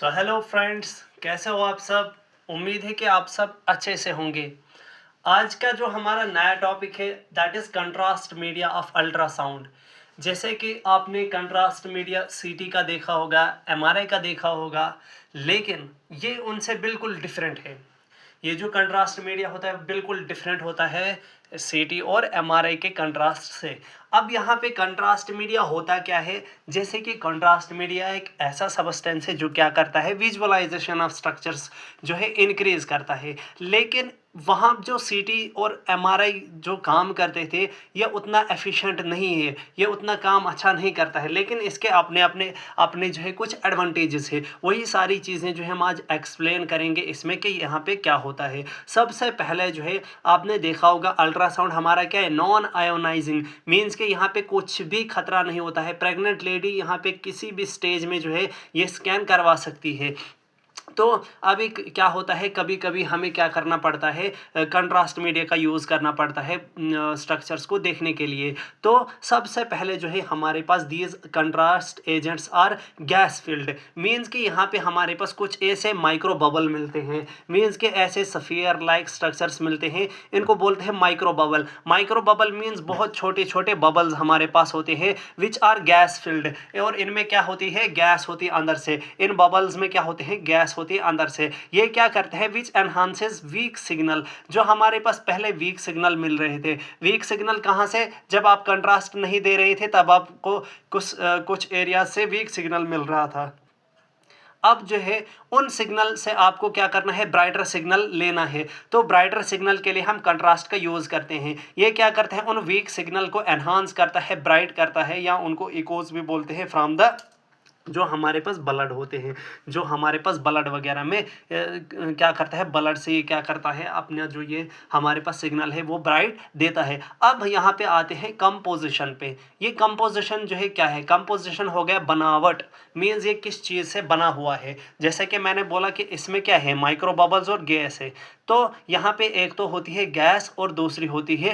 Hello friends, कैसे हो आप सब। उम्मीद है कि आप सब अच्छे से होंगे। आज का जो हमारा नया टॉपिक है that is contrast media of ultrasound. जैसे कि आपने कंट्रास्ट मीडिया सीटी का देखा होगा, एमआरआई का देखा होगा, लेकिन ये उनसे बिल्कुल डिफरेंट है। ये जो कंट्रास्ट मीडिया होता है बिल्कुल डिफरेंट होता है सीटी और एमआरआई के कंट्रास्ट से। अब यहाँ पे कंट्रास्ट मीडिया होता क्या है, जैसे कि कंट्रास्ट मीडिया एक ऐसा सबस्टेंस है जो क्या करता है, विजुअलाइजेशन ऑफ स्ट्रक्चर्स जो है इंक्रीज करता है। लेकिन वहाँ जो सीटी और एमआरआई जो काम करते थे ये उतना एफिशिएंट नहीं है, ये उतना काम अच्छा नहीं करता है, लेकिन इसके अपने अपने अपने जो है कुछ एडवांटेजेस है। वही सारी चीज़ें जो है हम आज एक्सप्लेन करेंगे इसमें कि यहाँ पे क्या होता है। सबसे पहले जो है आपने देखा होगा अल्ट्रासाउंड हमारा क्या है, नॉन आयोनाइजिंग, मीन्स कि यहाँ पे कुछ भी खतरा नहीं होता है। प्रेग्नेंट लेडी यहाँ पे किसी भी स्टेज में जो है ये स्कैन करवा सकती है। तो अभी क्या होता है, कभी कभी हमें क्या करना पड़ता है, कंट्रास्ट मीडिया का यूज़ करना पड़ता है स्ट्रक्चर्स को देखने के लिए। तो सबसे पहले जो है हमारे पास these contrast agents are gas filled, means कि यहाँ पे हमारे पास कुछ ऐसे माइक्रो बबल मिलते हैं, मीन्स के ऐसे सफियर लाइक स्ट्रक्चर्स मिलते हैं, इनको बोलते हैं micro bubble. Micro bubble means बहुत छोटे छोटे बबल्स हमारे पास होते हैं विच आर गैस फील्ड, और इनमें क्या होती है, गैस होती है अंदर से। इन बबल्स में क्या होते हैं, गैस होती है अंदर से। ये क्या करते हैं, विच एनहांसेस वीक सिग्नल। जो हमारे पास पहले वीक सिग्नल मिल रहे थे, वीक सिग्नल कहाँ से, जब आप कंट्रास्ट नहीं दे रहे थे तब आपको कुछ एरिया से वीक सिग्नल मिल रहा था। अब जो है उन सिग्नल से आपको क्या करना है, ब्राइटर सिग्नल लेना है। तो ब्राइटर सिग्नल के लिए हम कंट्रास्ट का यूज़ करते हैं। ये क्या करता है, उन वीक सिग्नल को एनहांस करता है, ब्राइट करता है, या उनको इकोज भी बोलते हैं फ्रॉम द जो हमारे पास ब्लड होते हैं। जो हमारे पास ब्लड वगैरह में क्या करता है, ब्लड से ये क्या करता है, अपना जो ये हमारे पास सिग्नल है वो ब्राइट देता है। अब यहाँ पे आते हैं कंपोजिशन पे। ये कंपोजिशन जो है क्या है, कंपोजिशन हो गया बनावट, मीन्स ये किस चीज़ से बना हुआ है। जैसे कि मैंने बोला कि इसमें क्या है, माइक्रो बबल्स और गैस है। तो यहाँ पे एक तो होती है गैस और दूसरी होती है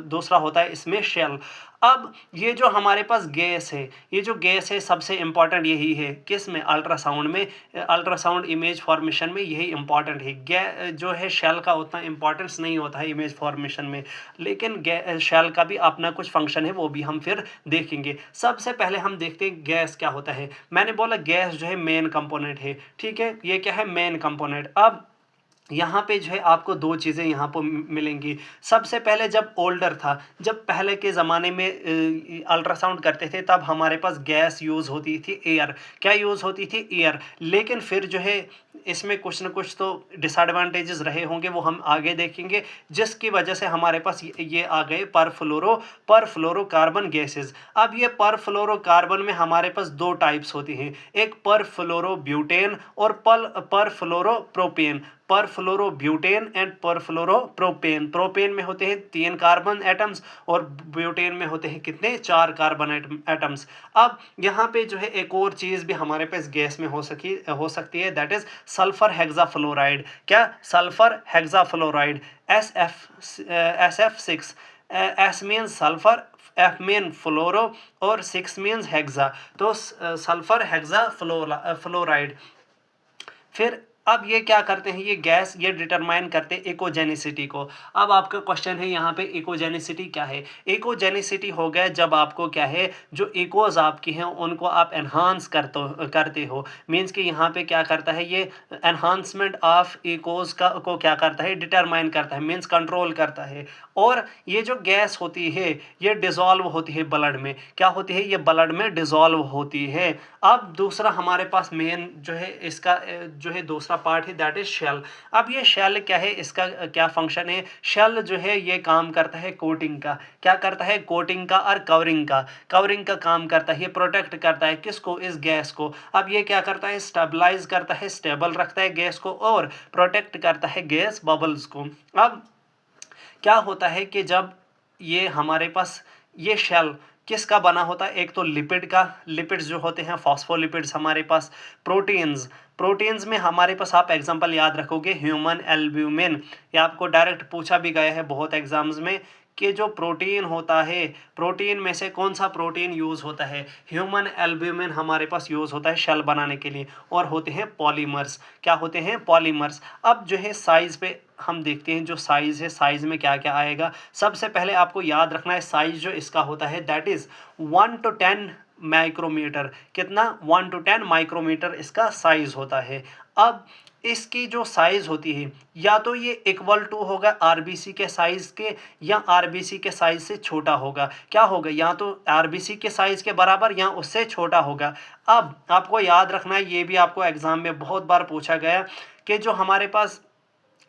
दूसरा होता है इसमें शेल। अब ये जो हमारे पास गैस है, ये जो गैस है सबसे इम्पॉर्टेंट यही है, किस में, अल्ट्रासाउंड में, अल्ट्रासाउंड इमेज फॉर्मेशन में यही इम्पॉर्टेंट है। जो है शेल का उतना इम्पॉर्टेंस नहीं होता है इमेज फॉर्मेशन में, लेकिन शेल का भी अपना कुछ फंक्शन है, वो भी हम फिर देखेंगे। सबसे पहले हम देखते हैं गैस क्या होता है। मैंने बोला गैस जो है मेन कंपोनेंट है, ठीक है, ये क्या है, मेन कंपोनेंट। अब यहाँ पे जो है आपको दो चीज़ें यहाँ पर मिलेंगी। सबसे पहले जब ओल्डर था, जब पहले के ज़माने में अल्ट्रासाउंड करते थे तब हमारे पास गैस यूज़ होती थी, एयर। क्या यूज़ होती थी, एयर। लेकिन फिर जो है इसमें कुछ ना कुछ तो डिसएडवांटेजेस रहे होंगे, वो हम आगे देखेंगे, जिसकी वजह से हमारे पास ये आ गए परफ्लोरोकार्बन गैसेस। अब ये परफ्लोरोकार्बन में हमारे पास दो टाइप्स होती हैं, एक परफ्लोरोब्यूटेन और परफ्लोरोप्रोपेन। परफ्लोरोब्यूटेन एंड परफ्लोरोप्रोपेन। प्रोपेन में होते हैं 3 कार्बन एटम्स और ब्यूटेन में होते हैं कितने, 4 कार्बन एटम्स। अब यहाँ पे जो है एक और चीज़ भी हमारे पास गैस में हो सकती है, दैट इज सल्फर हेक्साफ्लोराइड। क्या, sulphur hexafluoride, SF6। S mean sulphur, F mean fluoro और 6 मीन्स हेक्सा। तो सल्फर हेक्साफ्लोराइड। फिर अब ये क्या करते हैं, ये गैस ये डिटरमाइन करते हैं इकोजेनिसिटी को। अब आपका क्वेश्चन है यहाँ पे, इकोजेनिसिटी क्या है। इकोजेनिसिटी हो गया जब आपको क्या है, जो इकोज आपकी हैं उनको आप एनहांस करते हो, मीन्स कि यहाँ पे क्या करता है, ये एनहांसमेंट ऑफ इकोज को क्या करता है, डिटरमाइन करता है, मीन्स कंट्रोल करता है। और ये जो गैस होती है ये डिज़ोल्व होती है ब्लड में। क्या होती है, ये ब्लड में डिज़ोल्व होती है। अब दूसरा हमारे पास मेन जो है इसका जो है दूसरा पार्ट है, दैट इज शेल। अब ये शेल क्या है, इसका क्या फंक्शन है, शेल जो है ये काम करता है कोटिंग का। क्या करता है, कोटिंग का और कवरिंग का काम करता है। ये प्रोटेक्ट करता है किसको, इस गैस को। अब ये क्या करता है, स्टेबलाइज करता है, स्टेबल रखता है गैस को और प्रोटेक्ट करता है गैस बबल्स को। अब क्या होता है कि जब ये हमारे पास ये शेल किसका बना होता है, एक तो लिपिड का, लिपिड्स जो होते हैं फॉस्फोलिपिड्स हमारे पास, प्रोटीन्स में हमारे पास आप एग्जांपल याद रखोगे ह्यूमन एल्ब्यूमिन। ये आपको डायरेक्ट पूछा भी गया है बहुत एग्जाम्स में कि जो प्रोटीन होता है, प्रोटीन में से कौन सा प्रोटीन यूज़ होता है, ह्यूमन एल्ब्यूमिन हमारे पास यूज़ होता है शेल बनाने के लिए, और होते हैं पॉलीमर्स। क्या होते हैं? पॉलीमर्स। अब जो है साइज़ पे हम देखते हैं, जो साइज़ है, साइज़ में क्या क्या आएगा। सबसे पहले आपको याद रखना है साइज़ जो इसका होता है दैट इज़ 1 to 10 माइक्रोमीटर। कितना? 1 to 10 माइक्रोमीटर इसका साइज़ होता है। अब इसकी जो साइज़ होती है, या तो ये इक्वल टू होगा आरबीसी के साइज़ के, या आरबीसी के साइज़ से छोटा होगा। क्या होगा? या तो आरबीसी के साइज़ के बराबर या उससे छोटा होगा। अब आपको याद रखना है, ये भी आपको एग्ज़ाम में बहुत बार पूछा गया कि जो हमारे पास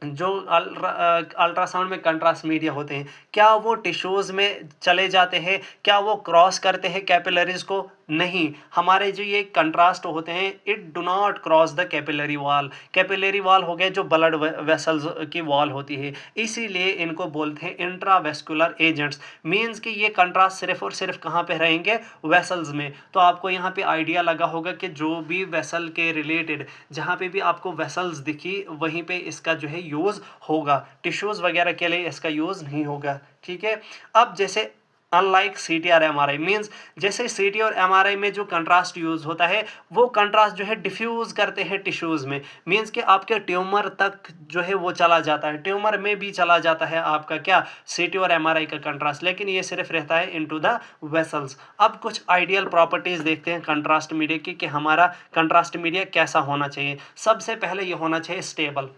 जो अल्ट्रासाउंड में कंट्रास्ट मीडिया होते हैं, क्या वो टिश्यूज़ में चले जाते हैं? क्या वो क्रॉस करते हैं कैपिलरीज़ को? नहीं। हमारे जो ये कंट्रास्ट होते हैं, it do not cross the capillary wall. Capillary wall हो गए जो ब्लड वेसल्स की वॉल होती है, इसीलिए इनको बोलते हैं इंट्रावेस्कुलर एजेंट्स। मीन्स कि ये कंट्रास्ट सिर्फ और सिर्फ कहाँ पे रहेंगे? वेसल्स में। तो आपको यहाँ पे आइडिया लगा होगा कि जो भी वेसल के रिलेटेड जहाँ पे भी आपको वेसल्स दिखी, वहीं पे इसका जो है यूज़ होगा। टिश्यूज़ वगैरह के लिए इसका यूज़ नहीं होगा। ठीक है। अब जैसे अनलाइक सीटी और एमआरआई, मीन्स जैसे सीटी और एमआरआई में जो कंट्रास्ट यूज़ होता है, वो कंट्रास्ट जो है डिफ्यूज़ करते हैं टिश्यूज़ में। मीन्स कि आपके ट्यूमर तक जो है वो चला जाता है, ट्यूमर में भी चला जाता है आपका क्या? सीटी और एमआरआई का कंट्रास्ट, लेकिन ये सिर्फ रहता है इनटू द वेसल्स। अब कुछ आइडियल प्रॉपर्टीज़ देखते हैं कंट्रास्ट मीडिया की, कि हमारा कंट्रास्ट मीडिया कैसा होना चाहिए। सबसे पहले ये होना चाहिए स्टेबल।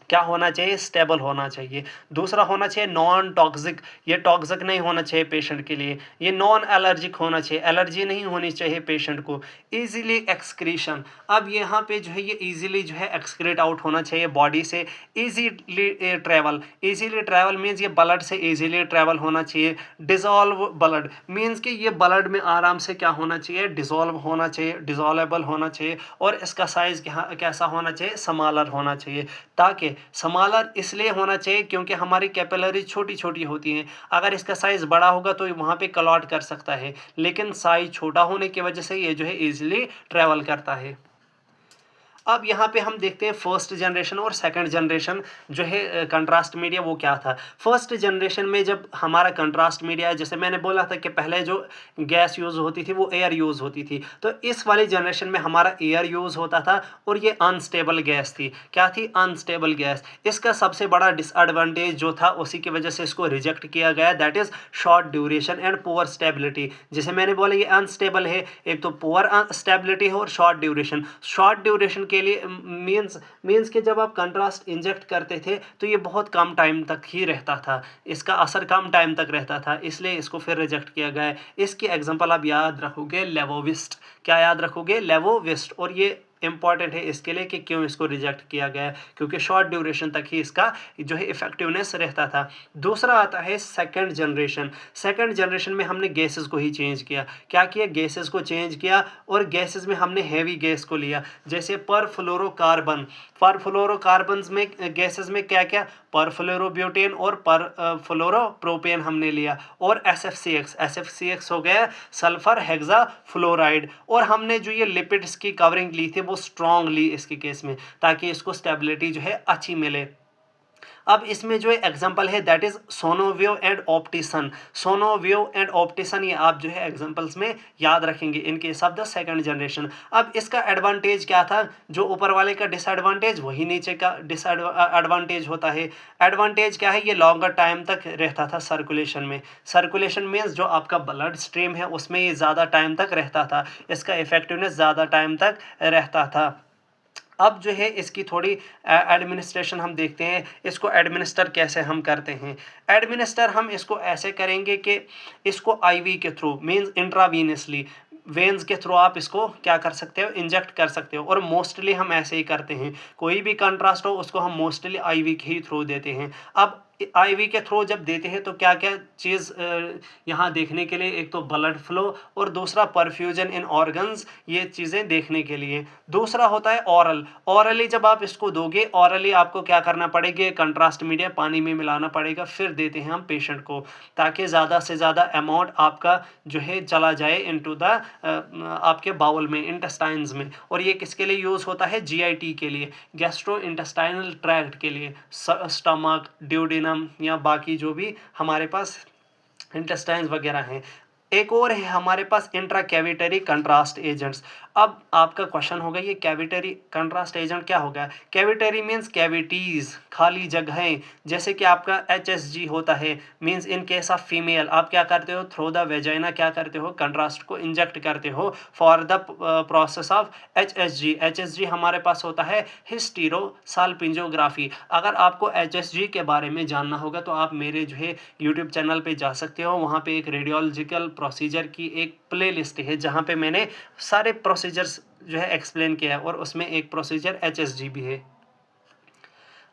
क्या होना चाहिए? स्टेबल होना चाहिए। दूसरा होना चाहिए नॉन टॉक्सिक। ये टॉक्सिक नहीं होना चाहिए पेशेंट के लिए। ये नॉन एलर्जिक होना चाहिए, एलर्जी नहीं होनी चाहिए पेशेंट को। Easily excretion. अब यहाँ पे जो है ये ईजिली जो है एक्सक्रीट आउट होना चाहिए बॉडी से। Easily travel, easily travel means ये ब्लड से ईजिली ट्रैवल होना चाहिए। डिज़ोल्व ब्लड मीन्स कि ये ब्लड में आराम से क्या होना चाहिए? डिज़ोल्व होना चाहिए, डिज़ोलेबल होना चाहिए। और इसका साइज़ कैसा होना चाहिए? स्मॉलर होना चाहिए। ताकि स्मॉलर इसलिए होना चाहिए क्योंकि हमारी कैपिलरी छोटी छोटी होती हैं। अगर इसका साइज़ बड़ा होगा तो वहाँ पे क्लॉट कर सकता है, लेकिन साइज़ छोटा होने की वजह से ये जो है ईजिली ट्रैवल करता है। अब यहाँ पे हम देखते हैं फर्स्ट जनरेशन और सेकंड जनरेशन जो है कंट्रास्ट मीडिया, वो क्या था। फर्स्ट जनरेशन में जब हमारा कंट्रास्ट मीडिया, जैसे मैंने बोला था कि पहले जो गैस यूज़ होती थी वो एयर यूज़ होती थी, तो इस वाली जनरेशन में हमारा एयर यूज़ होता था, और ये अनस्टेबल गैस थी। क्या थी? Unstable gas. इसका सबसे बड़ा डिसएडवांटेज जो था, उसी की वजह से इसको रिजेक्ट किया गया, that is short duration and poor stability. जैसे मैंने बोला ये अनस्टेबल है, एक तो पुअर स्टेबिलिटी है और शॉर्ट ड्यूरेशन। शॉर्ट ड्यूरेशन के लिए मीन्स कि जब आप कंट्रास्ट इंजेक्ट करते थे तो ये बहुत कम टाइम तक ही रहता था, इसका असर कम टाइम तक रहता था, इसलिए इसको फिर रिजेक्ट किया गया है। इसकी एग्जांपल आप याद रखोगे लेवोविस्ट। क्या याद रखोगे? लेवोविस्ट। और ये इंपॉर्टेंट है इसके लिए कि क्यों इसको रिजेक्ट किया गया है, क्योंकि शॉर्ट ड्यूरेशन तक ही इसका जो है इफेक्टिवनेस रहता था। दूसरा आता है सेकंड जनरेशन। सेकंड जनरेशन में हमने गैसेस को ही चेंज किया। क्या किया? गैसेस को चेंज किया, और गैसेस में हमने हैवी गैस को लिया, जैसे परफ्लोरोकार्बन। परफ्लोरोकार्बन्स में गैसेस में क्या क्या? परफ्लोरोब्यूटेन और परफ्लोरोप्रोपेन हमने लिया, और एसएफसीएक्स हो गया सल्फर हेक्सा फ्लोराइड। और हमने जो ये लिपिड्स की कवरिंग ली थी वो स्ट्रॉन्ग ली इसके केस में, ताकि इसको स्टेबिलिटी जो है अच्छी मिले। अब इसमें जो एग्जांपल है दैट इज सोनोवियो एंड ऑप्टिसन। सोनोवियो एंड ऑप्टिसन ये आप जो है एग्जांपल्स में याद रखेंगे in case of the second generation. अब इसका एडवांटेज क्या था? जो ऊपर वाले का डिसएडवांटेज वही नीचे का डिसएडवांटेज होता है। एडवांटेज क्या है? ये लॉन्गर टाइम तक रहता था सर्कुलेशन में। सर्कुलेशन मीन्स जो आपका ब्लड स्ट्रीम है उसमें ये ज़्यादा टाइम तक रहता था, इसका इफेक्टिवनेस ज़्यादा टाइम तक रहता था। अब जो है इसकी थोड़ी एडमिनिस्ट्रेशन हम देखते हैं, इसको एडमिनिस्टर कैसे हम करते हैं। एडमिनिस्टर हम इसको ऐसे करेंगे कि इसको आईवी के थ्रू मींस इंट्रावीनसली, वेन्स के थ्रू आप इसको क्या कर सकते हो? इंजेक्ट कर सकते हो। और मोस्टली हम ऐसे ही करते हैं, कोई भी कंट्रास्ट हो उसको हम मोस्टली आईवी के ही थ्रू देते हैं। अब आईवी के थ्रू जब देते हैं तो क्या क्या चीज़ यहाँ देखने के लिए, एक तो ब्लड फ्लो और दूसरा परफ्यूजन इन ऑर्गन्स, ये चीज़ें देखने के लिए। दूसरा होता है ऑरल। ऑरली जब आप इसको दोगे, ऑरली आपको क्या करना पड़ेगा? कंट्रास्ट मीडिया पानी में मिलाना पड़ेगा, फिर देते हैं हम पेशेंट को, ताकि ज़्यादा से ज़्यादा अमाउंट आपका जो है चला जाए इनटू द आपके बाउल में, इंटेस्टाइन्स में। और ये किसके लिए यूज़ होता है? जीआईटी के लिए, गैस्ट्रो इंटेस्टाइनल ट्रैक्ट के लिए, स्टमक, ड्यूडेनम, ड्यूडेनम या बाकी जो भी हमारे पास इंटेस्टाइन्स वगैरह हैं। एक और है हमारे पास इंट्रा कैविटरी कंट्रास्ट एजेंट्स। अब आपका क्वेश्चन होगा ये कैविटरी कंट्रास्ट एजेंट क्या होगा? कैविटरी मीन्स कैविटीज़, खाली जगहें, जैसे कि आपका HSG होता है, means in case of female आप क्या करते हो, थ्रू द वेजाइना क्या करते हो, कंट्रास्ट को इंजेक्ट करते हो for the process of HSG। HSG हमारे पास होता है हिस्टीरोसाल्पिंजियोग्राफी। अगर आपको HSG के बारे में जानना होगा तो आप मेरे जो है यूट्यूब चैनल पे जा सकते हो, वहाँ पे एक रेडियोलॉजिकल प्रोसीजर की एक प्लेलिस्ट है जहाँ पे मैंने सारे प्रोसीजर्स जो है एक्सप्लेन किया है और उसमें एक प्रोसीजर HSG भी है।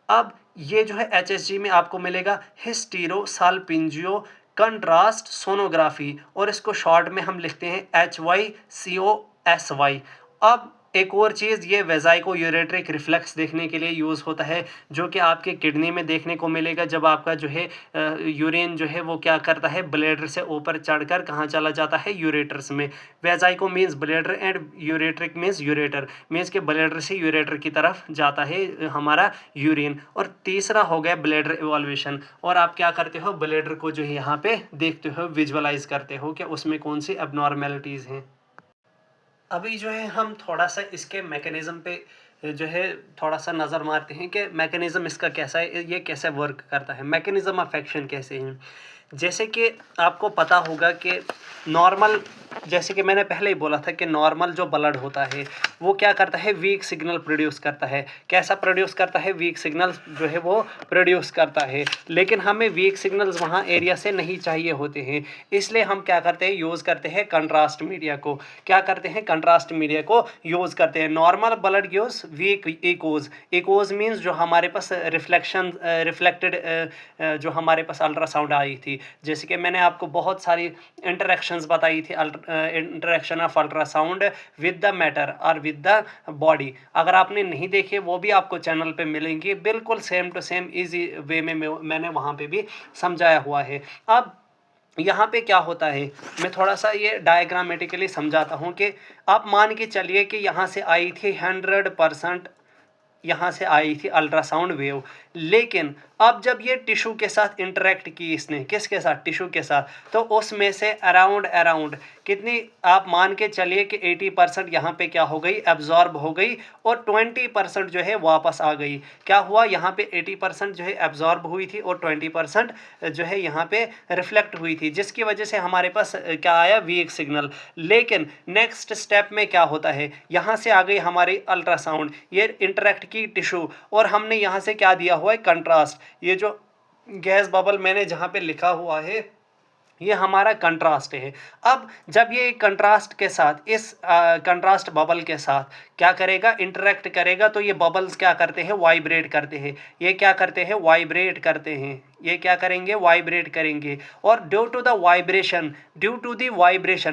अब ये जो है HSG में आपको मिलेगा हिस्टीरोसाल्पिंजियो कंट्रास्ट सोनोग्राफी, और इसको शॉर्ट में हम लिखते हैं HYCOSY। अब एक और चीज़, ये वेजाइको यूरेट्रिक रिफ्लेक्स देखने के लिए यूज़ होता है, जो कि आपके किडनी में देखने को मिलेगा जब आपका जो है यूरिन जो है वो क्या करता है, ब्लैडर से ऊपर चढ़कर कहाँ चला जाता है, यूरेटर्स में। Vesico means bladder and ureteric means ureter, means के ब्लैडर से यूरेटर की तरफ जाता है हमारा यूरिन। और तीसरा हो गया ब्लैडर इवॉल्वेशन, और आप क्या करते हो, ब्लैडर को जो है यहाँ पे देखते हो, विजुअलाइज करते हो कि उसमें कौन सी एबनॉर्मेलिटीज़ हैं। अभी जो है हम थोड़ा सा इसके मैकेनिज़्म पे जो है थोड़ा सा नज़र मारते हैं कि मैकेनिज़्म इसका कैसा है, ये कैसे वर्क करता है, मैकेनिज़्म ऑफ एक्शन कैसे हैं। जैसे कि आपको पता होगा कि नॉर्मल, जैसे कि मैंने पहले ही बोला था कि नॉर्मल जो ब्लड होता है वो क्या करता है, वीक सिग्नल प्रोड्यूस करता है। कैसा प्रोड्यूस करता है, वीक सिग्नल जो है वो प्रोड्यूस करता है। लेकिन हमें वीक सिग्नल्स वहाँ एरिया से नहीं चाहिए होते हैं, इसलिए हम क्या करते हैं, यूज़ करते हैं कंट्रास्ट मीडिया को। क्या करते हैं, कंट्रास्ट मीडिया को यूज़ करते हैं। Normal blood gives weak echoes. Echoes means जो हमारे पास रिफ्लेक्टेड जो हमारे पास अल्ट्रासाउंड आई थी, जैसे कि मैंने आपको बहुत सारी इंटरेक्शंस बताई थी, interaction of ultrasound with the matter और विद द बॉडी। अगर आपने नहीं देखे वो भी आपको चैनल पे मिलेंगी, बिल्कुल same to same easy way में मैंने वहाँ पे भी समझाया हुआ है। अब यहाँ पे क्या होता है, मैं थोड़ा सा ये डायग्रामेटिकली समझाता हूँ कि आप मान के चलिए कि यहाँ से आई थी 100%, यहाँ से आई थी अल्ट्रासाउंड वेव, लेकिन अब जब ये टिश्यू के साथ इंटरेक्ट की इसने, किसके साथ, टिश्यू के साथ, तो उसमें से अराउंड कितनी, आप मान के चलिए कि 80% यहाँ पे क्या हो गई, एब्जॉर्ब हो गई, और 20% जो है वापस आ गई। क्या हुआ, यहाँ पे 80% जो है एब्जॉर्ब हुई थी और 20% जो है यहाँ पे रिफ्लेक्ट हुई थी, जिसकी वजह से हमारे पास क्या आया, वीक सिग्नल। लेकिन नेक्स्ट स्टेप में क्या होता है, यहाँ से आ गई हमारी अल्ट्रासाउंड, ये इंटरेक्ट की टिश्यू, और हमने यहाँ से क्या दिया हुआ है, कंट्रास्ट। ये जो गैस बबल मैंने जहाँ पे लिखा हुआ है ये हमारा कंट्रास्ट है। अब जब ये कंट्रास्ट के साथ, इस कंट्रास्ट बबल के साथ क्या करेगा, इंटरेक्ट करेगा, तो ये बबल्स क्या करते हैं, वाइब्रेट करते हैं। ये क्या करते हैं, वाइब्रेट करते हैं। ये क्या करेंगे, वाइब्रेट करेंगे। और ड्यू टू द वाइब्रेशन,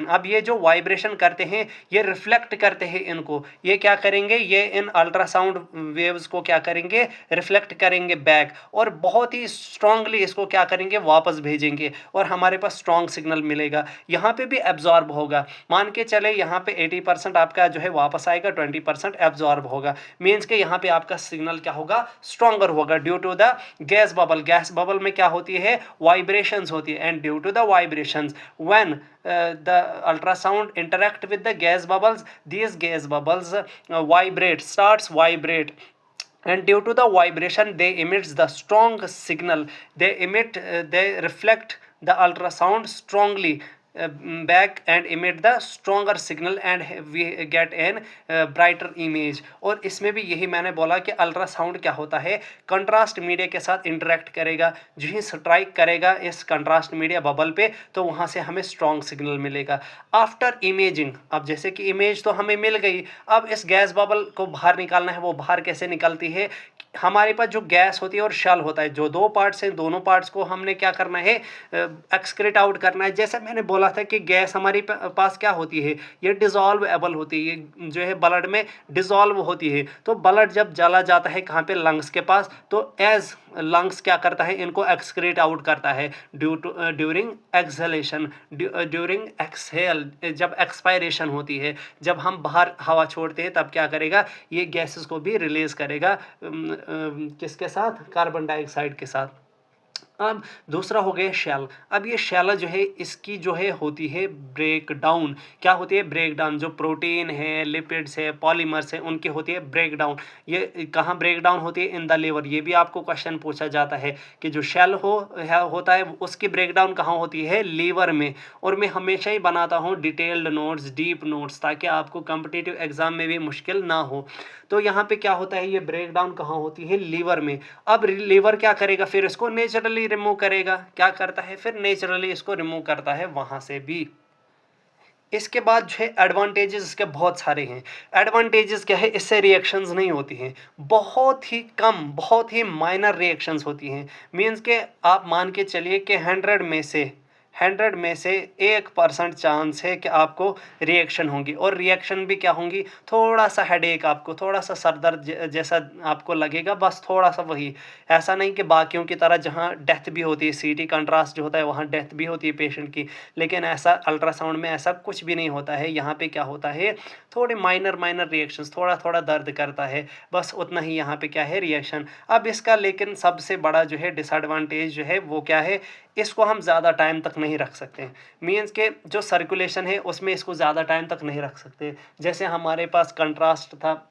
अब ये जो वाइब्रेशन करते हैं ये रिफ्लेक्ट करते हैं इनको। ये क्या करेंगे, ये इन अल्ट्रासाउंड वेव्स को क्या करेंगे, रिफ्लेक्ट करेंगे बैक, और बहुत ही स्ट्रांगली इसको क्या करेंगे, वापस भेजेंगे, और हमारे पास स्ट्रॉन्ग सिग्नल मिलेगा। यहाँ पे भी एब्जॉर्ब होगा, मान के चले यहाँ पे 80% आपका जो है वापस आएगा, 20% एब्जॉर्ब होगा। मीन्स के यहाँ पे आपका सिग्नल क्या होगा, स्ट्रॉन्गर होगा due to the gas bubble. Gas bubble में क्या होती है, वाइब्रेशंस होती है, and due to the vibrations when the ultrasound interact with the gas bubbles, these gas bubbles vibrate, and due to the vibration they emits the strong signal. They reflect the ultrasound strongly back and emit the stronger signal, and we get an brighter image। और इसमें भी यही मैंने बोला कि ultrasound क्या होता है, कंट्रास्ट मीडिया के साथ इंटरेक्ट करेगा, जो ही स्ट्राइक करेगा इस कंट्रास्ट मीडिया बबल पे, तो वहाँ से हमें स्ट्रॉन्ग सिग्नल मिलेगा। आफ्टर इमेजिंग, अब जैसे कि इमेज तो हमें मिल गई, अब इस गैस बबल को बाहर निकालना है। वो बाहर कैसे निकलती है, हमारे पास जो गैस होती है और शेल होता है, जो दो पार्ट्स हैं, दोनों पार्ट्स को हमने क्या करना है, एक्सक्रीट आउट करना है। जैसे मैंने बोला था कि गैस हमारे पास क्या होती है, ये डिजॉल्वेबल होती है, ये जो है ब्लड में डिजॉल्व होती है। तो ब्लड जब जला जाता है कहाँ पे, लंग्स के पास, तो एज लंग्स क्या करता है, इनको एक्सक्रीट आउट करता है ड्यूरिंग एक्सहेलेशन, ड्यूरिंग एक्सहेल, जब एक्सपायरेशन होती है, जब हम बाहर हवा छोड़ते हैं तब क्या करेगा, ये गैसेस को भी रिलीज करेगा, किसके साथ, कार्बन डाइऑक्साइड के साथ। अब दूसरा हो गया शेल। अब ये शेल जो है इसकी जो है होती है ब्रेक डाउन। क्या होती है? Break down. जो प्रोटीन है, लिपिड्स है, पॉलीमर्स है, उनकी होती है ब्रेक डाउन। ये कहाँ ब्रेक डाउन होती है? In the liver. ये भी आपको क्वेश्चन पूछा जाता है कि जो शेल होता है उसकी ब्रेक डाउन कहाँ होती है? लीवर में। और मैं हमेशा ही बनाता हूँ डिटेल्ड नोट्स, डीप नोट्स, ताकि आपको कॉम्पिटिटिव एग्जाम में भी मुश्किल ना हो। तो यहाँ पे क्या होता है? ये ब्रेक डाउन कहाँ होती है? लीवर में। अब लीवर क्या करेगा? फिर इसको नेचुरली रिमूव करेगा। क्या करता है? फिर नेचुरली इसको रिमूव करता है वहां से भी। इसके बाद जो है एडवांटेजेस इसके बहुत सारे हैं। एडवांटेजेस क्या है? इससे रिएक्शंस नहीं होती हैं, बहुत ही कम, बहुत ही माइनर रिएक्शंस होती हैं। मीन्स के आप मान के चलिए कि 100 में से 1% चांस है कि आपको रिएक्शन होंगी। और रिएक्शन भी क्या होंगी? थोड़ा सा हेडेक, आपको थोड़ा सा सर दर्द जैसा आपको लगेगा, बस थोड़ा सा। वही, ऐसा नहीं कि बाकियों की तरह जहाँ डेथ भी होती है, सीटी कंट्रास्ट जो होता है वहाँ डेथ भी होती है पेशेंट की, लेकिन ऐसा अल्ट्रासाउंड में ऐसा कुछ भी नहीं होता है। यहाँ पे क्या होता है? थोड़े माइनर माइनर रिएक्शंस, थोड़ा थोड़ा दर्द करता है, बस उतना ही यहाँ पे क्या है? रिएक्शन। अब इसका लेकिन सबसे बड़ा जो है डिसएडवांटेज जो है वो क्या है? इसको हम ज़्यादा टाइम तक नहीं रख सकते। मीन्स के जो सर्कुलेशन है उसमें इसको ज़्यादा टाइम तक नहीं रख सकते। जैसे हमारे पास कंट्रास्ट था,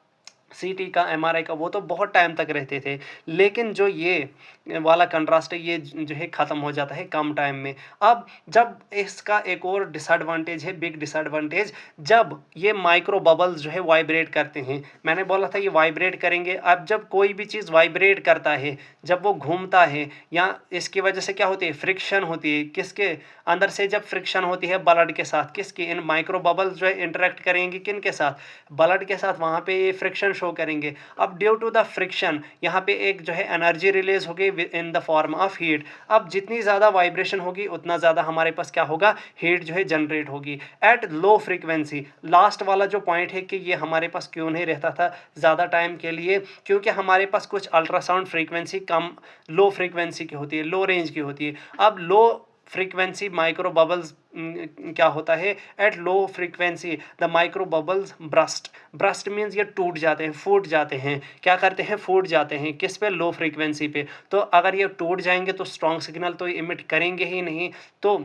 सीटी का, एमआरआई का, वो तो बहुत टाइम तक रहते थे। लेकिन जो ये वाला कंट्रास्ट है ये जो है ख़त्म हो जाता है कम टाइम में। अब जब इसका एक और डिसएडवांटेज है, बिग डिसएडवांटेज, जब ये माइक्रो बबल्स जो है वाइब्रेट करते हैं। मैंने बोला था ये वाइब्रेट करेंगे। अब जब कोई भी चीज़ वाइब्रेट करता है, जब वो घूमता है, या इसकी वजह से क्या होती है? फ्रिक्शन होती है। किसके अंदर से जब फ्रिक्शन होती है? ब्लड के साथ। किसकी? इन माइक्रो बबल्स जो है इंटरेक्ट करेंगे किन के साथ? ब्लड के साथ। वहाँ पे ये फ्रिक्शन शो करेंगे। अब ड्यू टू द फ्रिक्शन यहाँ पे एक जो है एनर्जी रिलीज होगी in the form of heat. अब जितनी ज़्यादा वाइब्रेशन होगी उतना ज़्यादा हमारे पास क्या होगा? हीट जो है जनरेट होगी एट लो फ्रीक्वेंसी। लास्ट वाला जो पॉइंट है कि ये हमारे पास क्यों नहीं रहता था ज़्यादा टाइम के लिए? क्योंकि हमारे पास कुछ अल्ट्रासाउंड फ्रीक्वेंसी कम, लो फ्रीक्वेंसी की होती है, लो रेंज की होती है। अब लो फ्रीक्वेंसी माइक्रो बबल्स क्या होता है? At low frequency the micro bubbles burst. Burst means ये टूट जाते हैं, फूट जाते हैं। क्या करते हैं? फूट जाते हैं। किस पे? लो फ्रीक्वेंसी पे। तो अगर ये टूट जाएंगे तो स्ट्रॉन्ग सिग्नल तो इमिट करेंगे ही नहीं। तो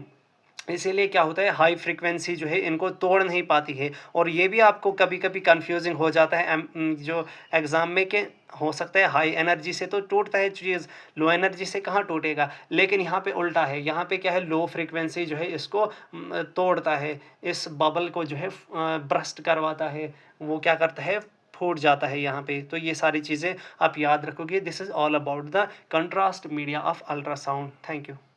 इसीलिए क्या होता है? हाई फ्रीक्वेंसी जो है इनको तोड़ नहीं पाती है। और ये भी आपको कभी कभी कंफ्यूजिंग हो जाता है जो एग्ज़ाम में, के हो सकता है हाई एनर्जी से तो टूटता है चीज़, लो एनर्जी से कहाँ टूटेगा? लेकिन यहाँ पे उल्टा है। यहाँ पे क्या है? लो फ्रीक्वेंसी जो है इसको तोड़ता है, इस बबल को जो है ब्रस्ट करवाता है। वो क्या करता है? फूट जाता है यहाँ पे। तो ये सारी चीज़ें आप याद रखोगे। This is all about the contrast media of ultrasound. Thank you.